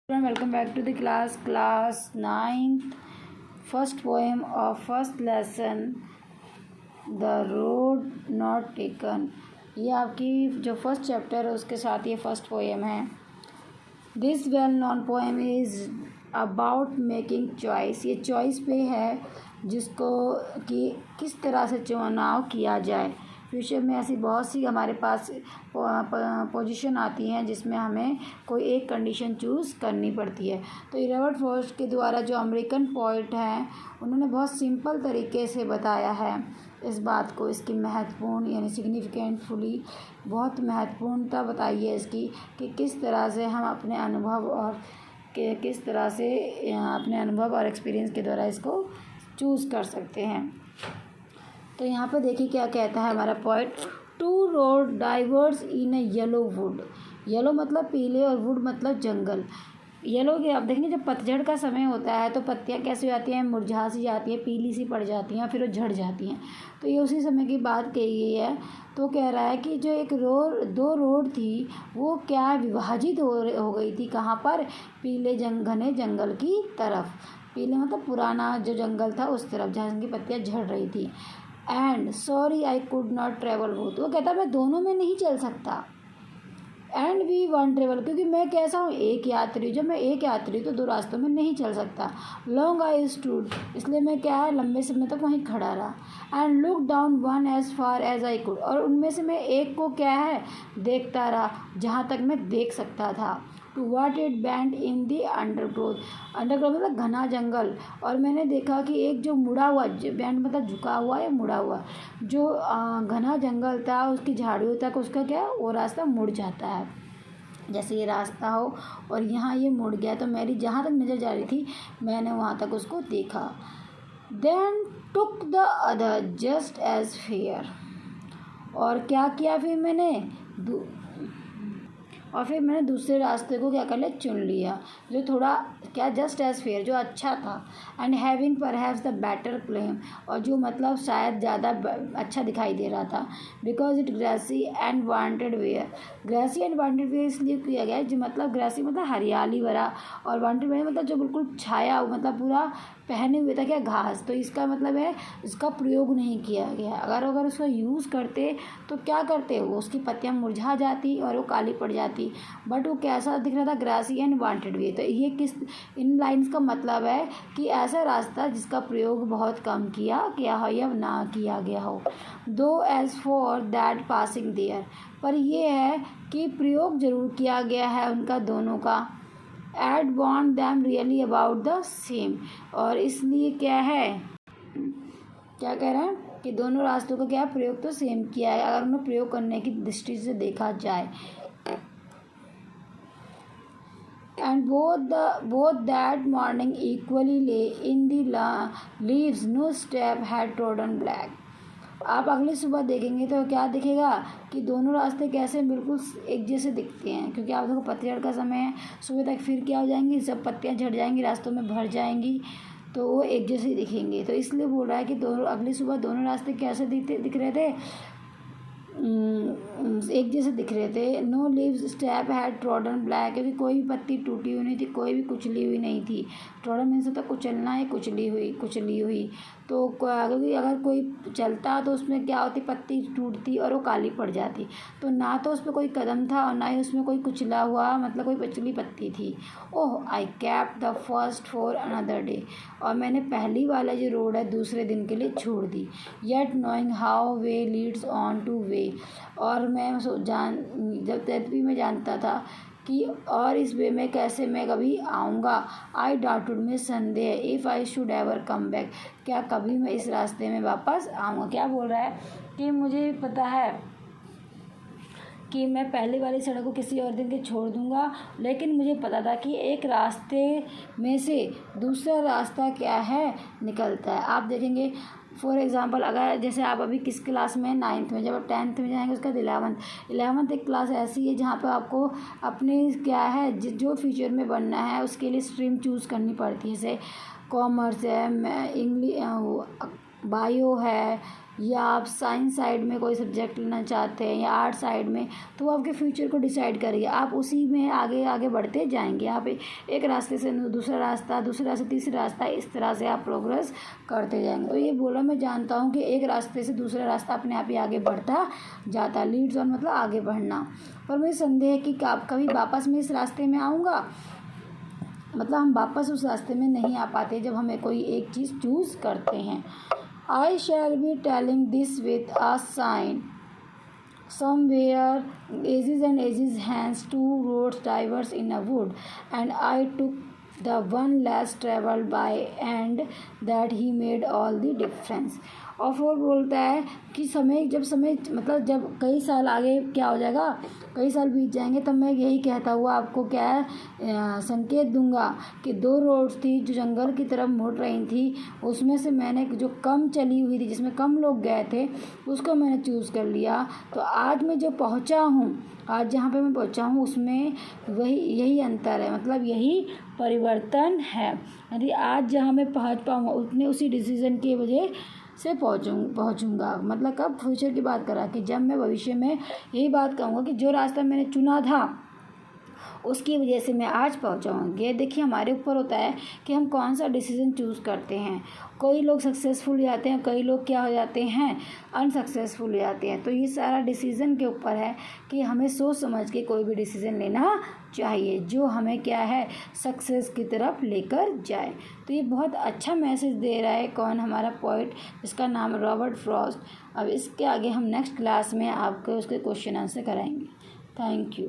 Welcome back to the class 9th, first poem of first lesson, The Road Not Taken। ये आपकी जो first chapter है उसके साथ ये फर्स्ट पोएम है। This well non poem is about making choice. ये चॉइस पे है जिसको कि किस तरह से चुनाव किया जाए। फ्यूचर में ऐसी बहुत सी हमारे पास पोजीशन आती हैं जिसमें हमें कोई एक कंडीशन चूज़ करनी पड़ती है। तो रॉबर्ट फ्रॉस्ट के द्वारा जो अमेरिकन पोइट हैं उन्होंने बहुत सिंपल तरीके से बताया है इस बात को, इसकी महत्वपूर्ण यानी सिग्निफिकेंटफुली बहुत महत्वपूर्णता बताई है इसकी कि किस तरह से हम अपने अनुभव और किस तरह से अपने अनुभव और एक्सपीरियंस के द्वारा इसको चूज़ कर सकते हैं। तो यहाँ पे देखिए क्या कहता है हमारा poet. Two road diverged in a yellow wood. Yellow मतलब पीले और वुड मतलब जंगल। येलो के आप देखेंगे जब पतझड़ का समय होता है तो पत्तियाँ कैसे हो जाती हैं, मुरझा सी जाती हैं, पीली सी पड़ जाती हैं, फिर वो झड़ जाती हैं। तो ये उसी समय की बात कही गई है। तो कह रहा है कि जो एक दो रोड थी वो क्या विभाजित हो गई थी, कहाँ पर, पीले घने जंगल की तरफ। पीले मतलब पुराना जो जंगल था उस तरफ जहाँ की पत्तियाँ झड़ रही थी। And sorry I could not travel both. वो कहता मैं दोनों में नहीं चल सकता। एंड वी वन ट्रेवल क्योंकि मैं कैसा हूँ, एक यात्री। जब मैं एक यात्री तो दो रास्तों में नहीं चल सकता। लॉन्ग आई स्टूड, इसलिए मैं क्या है लंबे समय तक वहीं खड़ा रहा। And look down one as far as I could, और उनमें से मैं एक को क्या है देखता रहा जहाँ तक मैं देख सकता था। To where it bent in the undergrowth. Undergrowth मतलब घना जंगल। और मैंने देखा कि एक जो मुड़ा हुआ, बैंड मतलब झुका हुआ या मुड़ा हुआ जो घना जंगल था उसकी झाड़ियों तक उसका क्या वो रास्ता मुड़ जाता है। जैसे ये रास्ता हो और यहाँ ये मुड़ गया तो मेरी जहाँ तक नज़र जा रही थी मैंने वहाँ तक उसको देखा। Then took the other just as fair. और क्या किया फिर मैंने दूसरे रास्ते को क्या कर लिया, चुन लिया, जो थोड़ा क्या जस्ट एज फेयर जो अच्छा था। And having perhaps the better claim, और जो मतलब शायद ज़्यादा अच्छा दिखाई दे रहा था। Because it grassy and wanted wear. Grassy and wanted wear इसलिए किया गया जो मतलब ग्रासी मतलब हरियाली भरा और वांटेड वेयर मतलब जो बिल्कुल छाया मतलब पूरा पहने हुए था क्या घास। तो इसका मतलब है इसका प्रयोग नहीं किया गया। अगर उसका यूज़ करते तो क्या करते, वो उसकी पत्तियाँ मुरझा जाती और वो काली पड़ जाती। बट वो कैसा दिख रहा था, ग्रासी एंड वांटेड वे। तो ये इन लाइंस का मतलब है कि ऐसा रास्ता जिसका प्रयोग बहुत कम किया गया हो या ना किया गया हो। Though as for that passing there, पर ये है कि प्रयोग जरूर किया गया है उनका दोनों का। एड वॉन्ट them really about the same, और इसलिए क्या है, क्या कह रहे हैं कि दोनों रास्तों का क्या प्रयोग तो सेम किया है अगर उन्हें प्रयोग करने की दृष्टि से देखा जाए। And both that morning equally lay in the leaves no step had trodden black. आप अगली सुबह देखेंगे तो क्या दिखेगा कि दोनों रास्ते कैसे बिल्कुल एक जैसे दिखते हैं, क्योंकि आप देखो पतझड़ का समय है, सुबह तक फिर क्या हो जाएंगी, सब पत्तियां झड़ जाएंगी, रास्तों में भर जाएंगी, तो वो एक जैसे दिखेंगे। तो इसलिए बोल रहा है कि अगली सुबह दोनों रास्ते कैसे दिख रहे थे, एक जैसे दिख रहे थे। No leaves step had trodden black, क्योंकि कोई भी पत्ती टूटी हुई नहीं थी, कोई भी कुचली हुई नहीं थी। ट्रॉडन मीन्स तो कुचलना है, कुचली हुई। तो क्योंकि अगर कोई चलता तो उसमें क्या होती, पत्ती टूटती और वो काली पड़ जाती। तो ना तो उसमें कोई कदम था और ना ही उसमें कोई कुचला हुआ मतलब कोई पचली पत्ती थी। Oh I kept the first for another day, और मैंने पहली वाला जो रोड है दूसरे दिन के लिए छोड़ दी। Yet knowing how way leads on to way, और मैं जब तक भी मैं जानता था कि और इस वे में कैसे मैं कभी आऊँगा। आई डाउटेड में संदेह if I should ever come back, क्या कभी मैं इस रास्ते में वापस आऊँगा। क्या बोल रहा है कि मुझे पता है कि मैं पहले वाली सड़क को किसी और दिन के छोड़ दूंगा, लेकिन मुझे पता था कि एक रास्ते में से दूसरा रास्ता क्या है निकलता है। आप देखेंगे फॉर एग्ज़ाम्पल अगर जैसे आप अभी किस क्लास में, 9th में, जब आप 10th में जाएंगे उसका 11th एक क्लास ऐसी है जहाँ पे आपको अपने क्या है जो फ्यूचर में बनना है उसके लिए स्ट्रीम चूज़ करनी पड़ती है। जैसे कॉमर्स है, इंग्लिश, बायो है, या आप साइंस साइड में कोई सब्जेक्ट लेना चाहते हैं या आर्ट साइड में, तो वो आपके फ्यूचर को डिसाइड करेगी। आप उसी में आगे आगे बढ़ते जाएंगे। आप एक रास्ते से दूसरा रास्ता, दूसरे रास्ते तीसरा रास्ता, इस तरह से आप प्रोग्रेस करते जाएंगे। तो ये बोला मैं जानता हूँ कि एक रास्ते से दूसरा रास्ता अपने आप ही आगे बढ़ता जाता। लीड्स ऑन मतलब आगे बढ़ना। पर मुझे संदेह है कि आप कभी वापस मैं इस रास्ते में आऊँगा, मतलब हम वापस उस रास्ते में नहीं आ पाते जब हमें कोई एक चीज़ चूज़ करते हैं। I shall be telling this with a sigh somewhere ages and ages hence two roads diverge in a wood and I took the one less traveled by and that he made all the difference। और फिर बोलता है कि समय मतलब जब कई साल आगे क्या हो जाएगा, कई साल बीत जाएंगे, तब मैं यही कहता हुआ आपको क्या है संकेत दूंगा कि दो रोड्स थी जो जंगल की तरफ मुड़ रही थी, उसमें से मैंने जो कम चली हुई थी, जिसमें कम लोग गए थे, उसको मैंने चूज़ कर लिया। तो आज मैं जो पहुंचा हूँ, आज जहाँ पे मैं पहुंचा हूँ, उसमें यही अंतर है, मतलब यही परिवर्तन है। यदि आज जहाँ मैं पहुँच पाऊँगा उतने उसी डिसीज़न की वजह से पहुँचूँगा। मतलब कब, फ्यूचर की बात करा कि जब मैं भविष्य में यही बात कहूँगा कि जो रास्ता मैंने चुना था उसकी वजह से मैं आज पहुँचा हूँ। ये देखिए हमारे ऊपर होता है कि हम कौन सा डिसीज़न चूज़ करते हैं। कोई लोग सक्सेसफुल हो जाते हैं, कई लोग क्या हो जाते हैं, अनसक्सेसफुल हो जाते हैं। तो ये सारा डिसीज़न के ऊपर है कि हमें सोच समझ के कोई भी डिसीज़न लेना चाहिए जो हमें क्या है, सक्सेस की तरफ लेकर जाए। तो ये बहुत अच्छा मैसेज दे रहा है कौन, हमारा पोइट जिसका नाम रॉबर्ट फ्रॉस्ट। अब इसके आगे हम नेक्स्ट क्लास में आपको उसके क्वेश्चन आंसर कराएंगे। Thank you.